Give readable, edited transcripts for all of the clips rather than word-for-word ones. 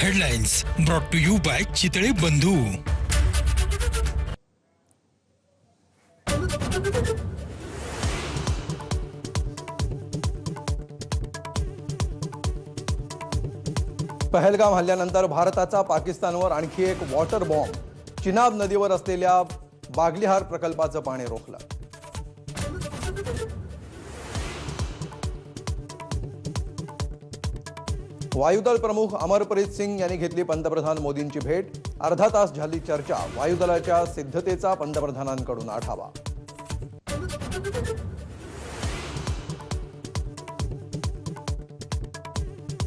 Headlines brought to you by Chitale Bandhu. Pahalgam हल्ल्यानंतर भारताचा पाकिस्तानवर आणखी एक वॉटर बॉम्ब। चिनाब नदीवर असलेल्या बागलिहार प्रकल्पाचं पाणी रोखलं। वायुदल प्रमुख अमरप्रीत सिंग यांनी घेतली पंतप्रधान मोदींची भेट। अर्धा तास झाली चर्चा। वायुदलाच्या सिद्धतेचा पंतप्रधानांकडून आढावा।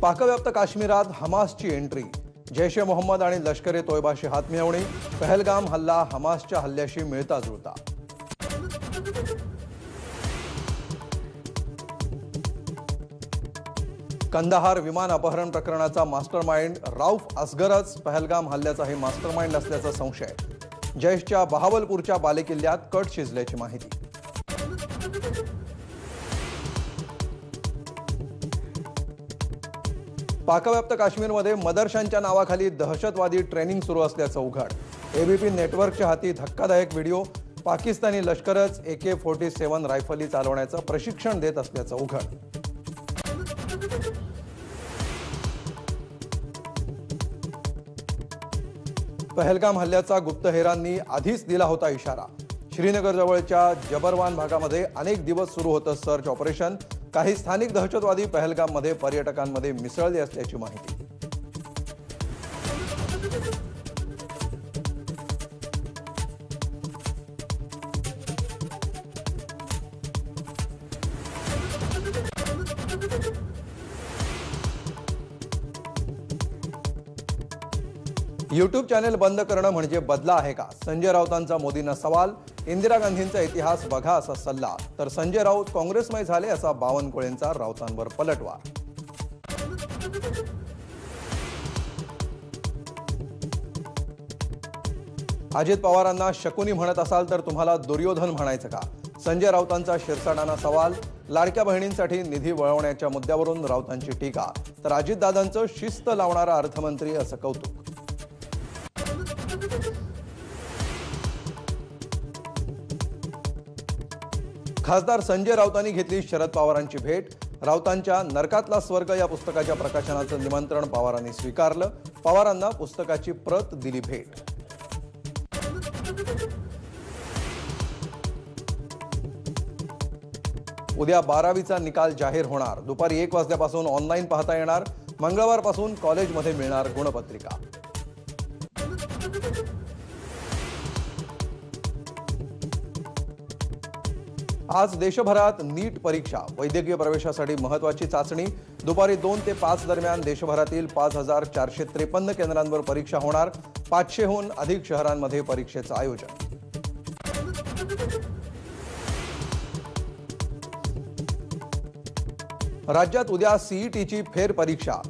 पाकव्याप्त काश्मीरात हमासची एंट्री। जैश ए मोहम्मद आणि लष्कर ए तोयबाशी हातमिळवणी। पहलगाम हल्ला हमासच्या हल्ल्याशी मिळता जुळता। कंदाहार विमान अपहरण प्रकरणाचा मास्टरमाइंड रऊफ असगरच पहलगाम हल्ल्याचाही मास्टरमाइंड असल्याचा संशय। जैशच्या बहावलपूरच्या बालेकिल्ल्यात कट शिजल्याची माहिती। पाकव्याप्त काश्मीरमध्ये मदरशांच्या नावाखाली दहशतवादी ट्रेनिंग सुरू असल्याचं उघड। एबीपी नेटवर्कच्या हाती धक्कादायक व्हिडिओ। पाकिस्तानी लष्करच AK-47 रायफली चालवण्याचं प्रशिक्षण देत असल्याचं उघड। पहलगाम हल्ल्याचा गुप्तहेरांनी आधीच दिला होता इशारा। श्रीनगरजवळच्या जबरवान भागामध्ये अनेक दिवस सुरू होतं सर्च ऑपरेशन। काही स्थानिक दहशतवादी पहलगाममध्ये पर्यटकांमध्ये मिसळले असल्याची माहिती। यूट्यूब चॅनेल बंद करणं म्हणजे बदला आहे का? संजय राऊतांचा मोदींना सवाल। इंदिरा गांधींचा इतिहास बघा असा सल्ला, तर संजय राऊत काँग्रेसमय झाले असा बावनकुळेंचा राऊतांवर पलटवार। अजित पवारांना शकुनी म्हणत असाल तर तुम्हाला दुर्योधन म्हणायचं का? संजय राऊतांचा शिरसाटांना सवाल। लाडक्या बहिणींसाठी निधी वळवण्याच्या मुद्द्यावरून राऊतांची टीका, तर अजितदादांचं शिस्त लावणारा अर्थमंत्री असं कौतुक। खासदार संजय राऊतांनी घेतली शरद पवारांची भेट। राऊतांच्या नरकातला स्वर्ग या पुस्तकाच्या प्रकाशनाचं निमंत्रण पवारांनी स्वीकारलं। पवारांना पुस्तकाची प्रत दिली भेट। उद्या 12वीचा निकाल जाहीर होणार। दुपारी 1 वाजल्यापासून ऑनलाईन पाहता येणार। मंगळवारपासून कॉलेजमध्ये मिळणार गुणपत्रिका। आज देशभरात नीट परीक्षा। वैद्यकीय प्रवेशासाठी महत्त्वाची चाचणी। दुपारी 2 ते 5 दरम्यान देशभरातील 5453 केंद्रांवर परीक्षा होणार। 500हून अधिक शहरांमध्ये परीक्षेचं आयोजन। राज्यात उद्या CETची फेरपरीक्षा।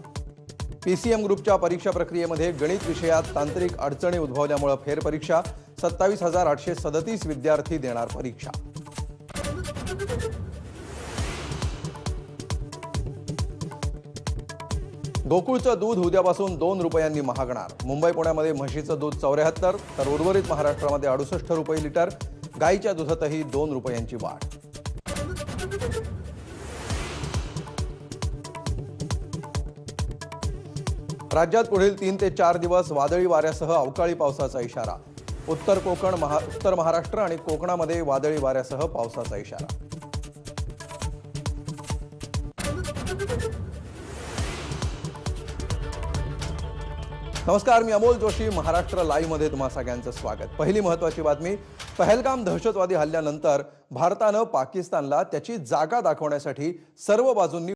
PCM ग्रुपच्या परीक्षा प्रक्रियेमध्ये गणित विषयात तांत्रिक अडचणी उद्भवल्यामुळे फेरपरीक्षा। 27,837 विद्यार्थी देणार परीक्षा। गोकुळचं दूध उद्यापासून 2 रुपयांनी महागणार। मुंबई पुण्यामध्ये म्हशीचं दूध 74 तर उर्वरित महाराष्ट्रामध्ये 68 रुपये लिटर। गाईच्या दुधातही 2 रुपयांची वाढ। राज्यात पुढील 3 ते 4 दिवस वादळी वाऱ्यासह अवकाळी पावसाचा इशारा। उत्तर कोकण उत्तर महाराष्ट्र आणि कोकणामध्ये वादळी वाऱ्यासह पावसाचा इशारा। नमस्कार, मी अमोल जोशी। महाराष्ट्र लाईव्ह मध्ये तुम्हा सगळ्यांचं स्वागत। पहिली महत्त्वाची बातमी, पहलगाम दहशतवादी हल्ल्यानंतर भारतानं पाकिस्तानला त्याची जागा दाखवण्यासाठी सर्व बाजूंनी